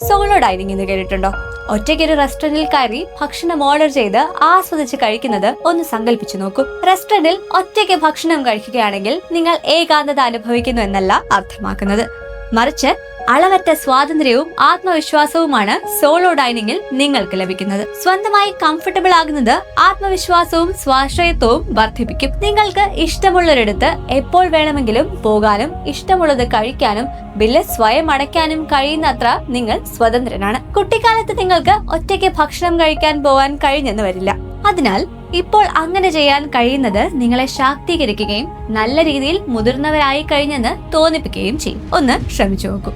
Solo dining എന്ന് കേട്ടിട്ടുണ്ടോ? ഒറ്റയ്ക്കൊരു റെസ്റ്റോറന്റിൽ കയറി ഭക്ഷണം ഓർഡർ ചെയ്ത് ആസ്വദിച്ച് കഴിക്കുന്നത് ഒന്ന് സങ്കല്പിച്ചു നോക്കൂ. റെസ്റ്റോറന്റിൽ ഒറ്റയ്ക്ക് ഭക്ഷണം കഴിക്കുകയാണെങ്കിൽ നിങ്ങൾ ഏകാന്തത അനുഭവിക്കുന്നു എന്നല്ല അർത്ഥമാക്കുന്നത്. മറിച്ച് അളവറ്റ സ്വാതന്ത്ര്യവും ആത്മവിശ്വാസവുമാണ് സോളോ ഡൈനിങ്ങിൽ നിങ്ങൾക്ക് ലഭിക്കുന്നത്. സ്വന്തമായി കംഫർട്ടബിൾ ആകുന്നത് ആത്മവിശ്വാസവും സ്വാശ്രയത്വവും വർദ്ധിപ്പിക്കും. നിങ്ങൾക്ക് ഇഷ്ടമുള്ളൊരിടത്ത് എപ്പോൾ വേണമെങ്കിലും പോകാനും ഇഷ്ടമുള്ളത് കഴിക്കാനും ബില്ല് സ്വയം അടയ്ക്കാനും കഴിയുന്നത്ര നിങ്ങൾ സ്വതന്ത്രനാണ്. കുട്ടിക്കാലത്ത് നിങ്ങൾക്ക് ഒറ്റയ്ക്ക് ഭക്ഷണം കഴിക്കാൻ പോകാൻ കഴിഞ്ഞെന്ന് വരില്ല. അതിനാൽ ഇപ്പോൾ അങ്ങനെ ചെയ്യാൻ കഴിയുന്നത് നിങ്ങളെ ശാക്തീകരിക്കുകയും നല്ല രീതിയിൽ മുതിർന്നവരായി കഴിഞ്ഞെന്ന് തോന്നിപ്പിക്കുകയും ചെയ്യും. ഒന്ന് ശ്രമിച്ചു നോക്കൂ.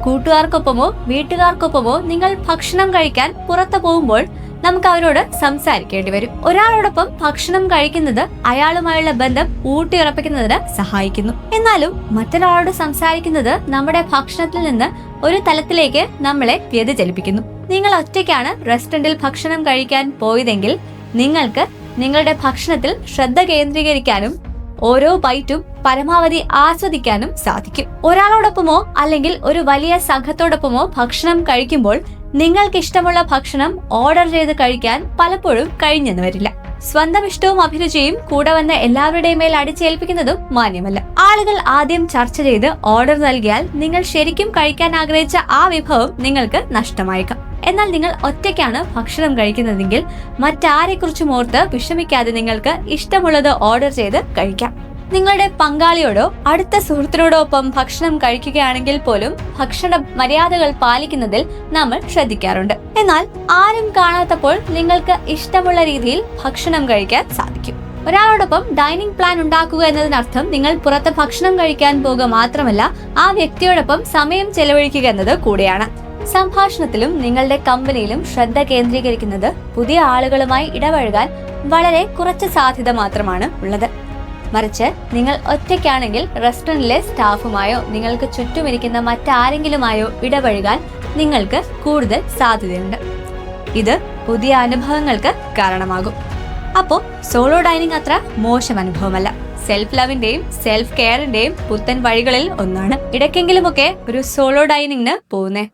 കൂട്ടുകാർക്കൊപ്പമോ വീട്ടുകാർക്കൊപ്പമോ നിങ്ങൾ ഭക്ഷണം കഴിക്കാൻ പുറത്തു പോകുമ്പോൾ നമുക്ക് അവരോട് സംസാരിക്കേണ്ടി വരും. ഒരാളോടൊപ്പം ഭക്ഷണം കഴിക്കുന്നത് അയാളുമായുള്ള ബന്ധം ഊട്ടിയുറപ്പിക്കുന്നതിന് സഹായിക്കുന്നു. എന്നാലും മറ്റൊരാളോട് സംസാരിക്കുന്നത് നമ്മുടെ ഭക്ഷണത്തിൽ നിന്ന് ഒരു തലത്തിലേക്ക് നമ്മളെ വ്യതിചലിപ്പിക്കുന്നു. നിങ്ങൾ ഒറ്റയ്ക്കാണ് റെസ്റ്റോറന്റിൽ ഭക്ഷണം കഴിക്കാൻ പോയതെങ്കിൽ നിങ്ങൾക്ക് നിങ്ങളുടെ ഭക്ഷണത്തിൽ ശ്രദ്ധ കേന്ദ്രീകരിക്കാനും ഓരോ ബൈറ്റും പരമാവധി ആസ്വദിക്കാനും സാധിക്കും. ഒരാളോടൊപ്പമോ അല്ലെങ്കിൽ ഒരു വലിയ സംഘത്തോടൊപ്പമോ ഭക്ഷണം കഴിക്കുമ്പോൾ നിങ്ങൾക്ക് ഇഷ്ടമുള്ള ഭക്ഷണം ഓർഡർ ചെയ്ത് കഴിക്കാൻ പലപ്പോഴും കഴിഞ്ഞെന്ന് വരില്ല. സ്വന്തം ഇഷ്ടവും അഭിരുചിയും കൂടെ വന്ന എല്ലാവരുടെയും മേൽ അടിച്ചേൽപ്പിക്കുന്നതും മാന്യമല്ല. ആളുകൾ ആദ്യം ചർച്ച ചെയ്ത് ഓർഡർ നൽകിയാൽ നിങ്ങൾ ശരിക്കും കഴിക്കാൻ ആഗ്രഹിച്ച ആ വിഭവം നിങ്ങൾക്ക് നഷ്ടമായേക്കാം. എന്നാൽ നിങ്ങൾ ഒറ്റയ്ക്കാണ് ഭക്ഷണം കഴിക്കുന്നതെങ്കിൽ മറ്റാരെക്കുറിച്ചും ഓർത്ത് വിഷമിക്കാതെ നിങ്ങൾക്ക് ഇഷ്ടമുള്ളത് ഓർഡർ ചെയ്ത് കഴിക്കാം. നിങ്ങളുടെ പങ്കാളിയോടോ അടുത്ത സുഹൃത്തിനോടോ ഒപ്പം ഭക്ഷണം കഴിക്കുകയാണെങ്കിൽ പോലും ഭക്ഷണ മര്യാദകൾ പാലിക്കുന്നതിൽ നമ്മൾ ശ്രദ്ധിക്കാറുണ്ട്. എന്നാൽ ആരും കാണാത്തപ്പോൾ നിങ്ങൾക്ക് ഇഷ്ടമുള്ള രീതിയിൽ ഭക്ഷണം കഴിക്കാൻ സാധിക്കും. ഒരാളോടൊപ്പം ഡൈനിങ് പ്ലാൻ ഉണ്ടാക്കുക എന്നതിനർത്ഥം നിങ്ങൾ പുറത്ത് ഭക്ഷണം കഴിക്കാൻ പോകുക മാത്രമല്ല, ആ വ്യക്തിയോടൊപ്പം സമയം ചെലവഴിക്കുക എന്നത് കൂടെയാണ്. സംഭാഷണത്തിലും നിങ്ങളുടെ കമ്പനിയിലും ശ്രദ്ധ കേന്ദ്രീകരിക്കുന്നത് പുതിയ ആളുകളുമായി ഇടപഴകാൻ വളരെ കുറച്ച് സാധ്യത മാത്രമാണ് ഉള്ളത്. മറിച്ച് നിങ്ങൾ ഒറ്റയ്ക്കാണെങ്കിൽ റെസ്റ്റോറന്റിലെ സ്റ്റാഫുമായോ നിങ്ങൾക്ക് ചുറ്റുമിരിക്കുന്ന മറ്റാരെങ്കിലുമായോ ഇടപഴകാൻ നിങ്ങൾക്ക് കൂടുതൽ സാധ്യതയുണ്ട്. ഇത് പുതിയ അനുഭവങ്ങൾക്ക് കാരണമാകും. അപ്പോൾ സോളോ ഡൈനിങ് അത്ര മോശം അനുഭവമല്ല. സെൽഫ് ലവിന്റെയും സെൽഫ് കെയറിന്റെയും പുത്തൻ വഴികളിൽ ഒന്നാണ്. ഇടയ്ക്കെങ്കിലുമൊക്കെ ഒരു സോളോ ഡൈനിങ്ങിന് പോകുന്നേ.